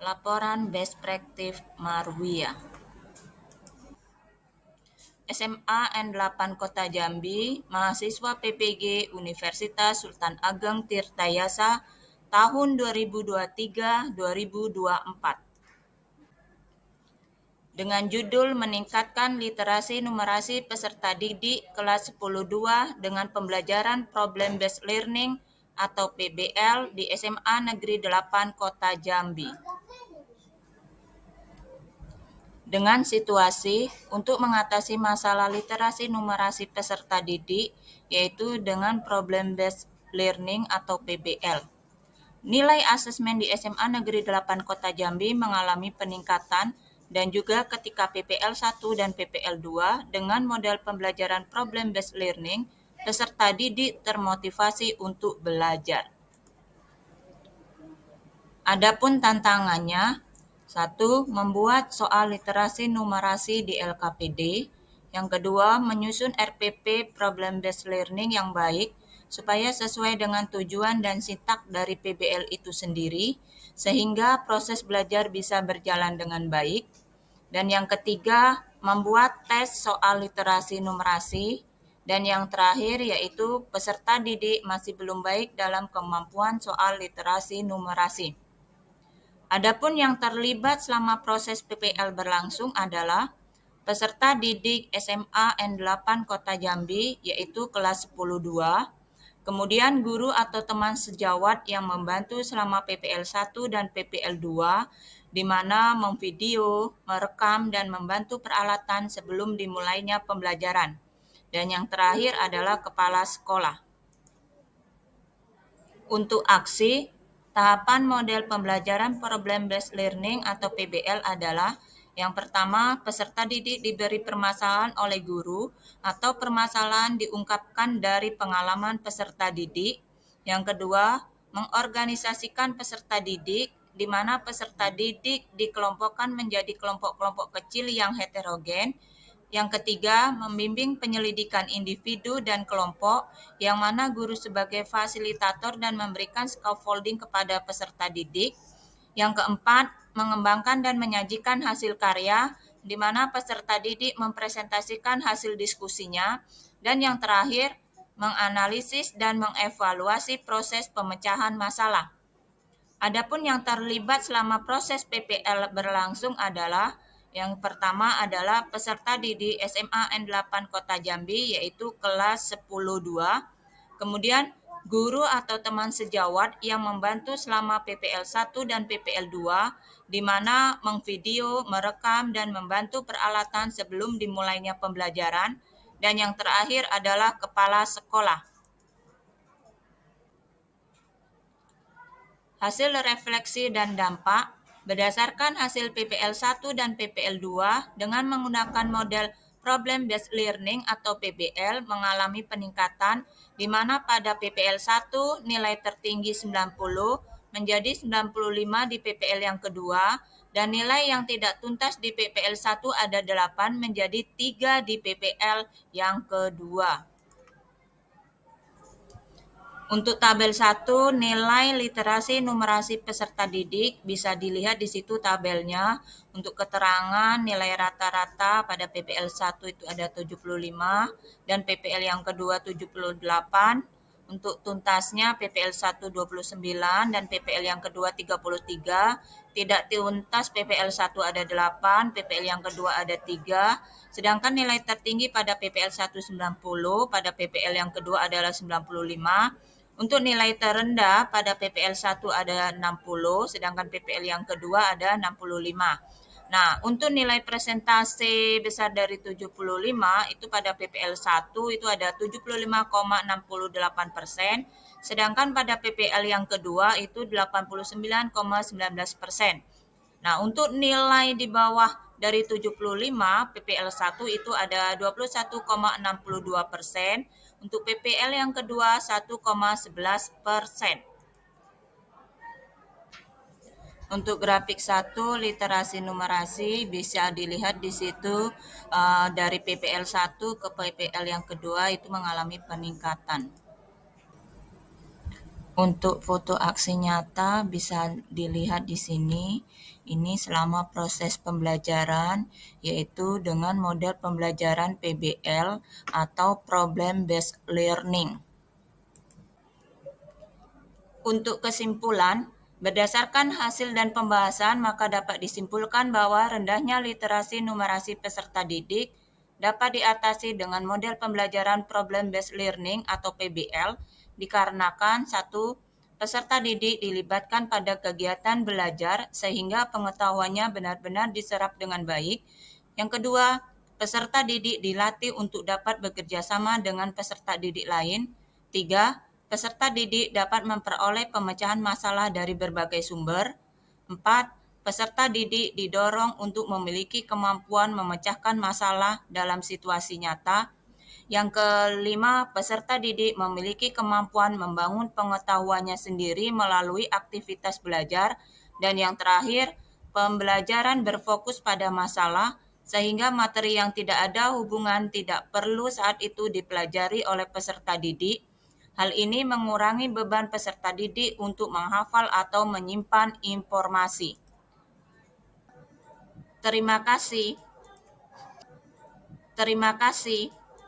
Laporan Best Practice Marwiyah. SMA N8 Kota Jambi, mahasiswa PPG Universitas Sultan Ageng Tirtayasa tahun 2023-2024. Dengan judul meningkatkan literasi numerasi peserta didik kelas 10-2 dengan pembelajaran Problem Based Learning atau PBL di SMA Negeri 8 Kota Jambi. Dengan situasi untuk mengatasi masalah literasi numerasi peserta didik, yaitu dengan Problem Based Learning atau PBL. Nilai asesmen di SMA Negeri 8 Kota Jambi mengalami peningkatan dan juga ketika PPL 1 dan PPL 2 dengan model pembelajaran Problem Based Learning, peserta didik termotivasi untuk belajar. Adapun tantangannya, 1. Membuat soal literasi numerasi di LKPD. Yang kedua, menyusun RPP Problem Based Learning yang baik supaya sesuai dengan tujuan dan sintak dari PBL itu sendiri, sehingga proses belajar bisa berjalan dengan baik. Dan yang ketiga, membuat tes soal literasi numerasi. Dan yang terakhir yaitu peserta didik masih belum baik dalam kemampuan soal literasi numerasi. Adapun yang terlibat selama proses PPL berlangsung adalah peserta didik SMA N8 Kota Jambi, yaitu kelas 10-2, kemudian guru atau teman sejawat yang membantu selama PPL 1 dan PPL 2, di mana memvideo, merekam, dan membantu peralatan sebelum dimulainya pembelajaran. Dan yang terakhir adalah kepala sekolah. Untuk aksi, tahapan model pembelajaran Problem Based Learning atau PBL adalah yang pertama, peserta didik diberi permasalahan oleh guru atau permasalahan diungkapkan dari pengalaman peserta didik. Yang kedua, mengorganisasikan peserta didik, di mana peserta didik dikelompokkan menjadi kelompok-kelompok kecil yang heterogen. Yang ketiga, membimbing penyelidikan individu dan kelompok, yang mana guru sebagai fasilitator dan memberikan scaffolding kepada peserta didik. Yang keempat, mengembangkan dan menyajikan hasil karya, di mana peserta didik mempresentasikan hasil diskusinya. Dan yang terakhir, menganalisis dan mengevaluasi proses pemecahan masalah. Adapun yang terlibat selama proses PPL berlangsung adalah yang pertama adalah peserta didik SMA N8 Kota Jambi, yaitu kelas 10-2. Kemudian guru atau teman sejawat yang membantu selama PPL 1 dan PPL 2, di mana mengvideo, merekam, dan membantu peralatan sebelum dimulainya pembelajaran. Dan yang terakhir adalah kepala sekolah. Hasil refleksi dan dampak berdasarkan hasil PPL 1 dan PPL 2 dengan menggunakan model Problem Based Learning atau PBL mengalami peningkatan, di mana pada PPL 1 nilai tertinggi 90 menjadi 95 di PPL yang kedua, dan nilai yang tidak tuntas di PPL 1 ada 8 menjadi 3 di PPL yang kedua. Untuk tabel 1, nilai literasi numerasi peserta didik bisa dilihat di situ tabelnya. Untuk keterangan nilai rata-rata pada PPL 1 itu ada 75 dan PPL yang kedua 78. Untuk tuntasnya PPL 1 29 dan PPL yang kedua 33. Tidak tuntas PPL 1 ada 8, PPL yang kedua ada 3. Sedangkan nilai tertinggi pada PPL 1 90, pada PPL yang kedua adalah 95. Untuk nilai terendah pada PPL 1 ada 60, sedangkan PPL yang kedua ada 65. Nah, untuk nilai presentasi besar dari 75 itu pada PPL 1 itu ada 75,68%, sedangkan pada PPL yang kedua itu 89,19%. Nah, untuk nilai di bawah dari 75, PPL 1 itu ada 21,62%, untuk PPL yang kedua 1,11%. Untuk grafik 1 literasi numerasi bisa dilihat di situ dari PPL 1 ke PPL yang kedua itu mengalami peningkatan. Untuk foto aksi nyata bisa dilihat di sini. Ini selama proses pembelajaran, yaitu dengan model pembelajaran PBL atau Problem Based Learning. Untuk kesimpulan, berdasarkan hasil dan pembahasan, maka dapat disimpulkan bahwa rendahnya literasi numerasi peserta didik dapat diatasi dengan model pembelajaran Problem-Based Learning atau PBL dikarenakan satu, peserta didik dilibatkan pada kegiatan belajar sehingga pengetahuannya benar-benar diserap dengan baik. Yang kedua, peserta didik dilatih untuk dapat bekerja sama dengan peserta didik lain. Tiga, peserta didik dapat memperoleh pemecahan masalah dari berbagai sumber. 4. Peserta didik didorong untuk memiliki kemampuan memecahkan masalah dalam situasi nyata. Yang kelima, peserta didik memiliki kemampuan membangun pengetahuannya sendiri melalui aktivitas belajar. Dan yang terakhir, pembelajaran berfokus pada masalah, sehingga materi yang tidak ada hubungan tidak perlu saat itu dipelajari oleh peserta didik. Hal ini mengurangi beban peserta didik untuk menghafal atau menyimpan informasi. Terima kasih. Terima kasih.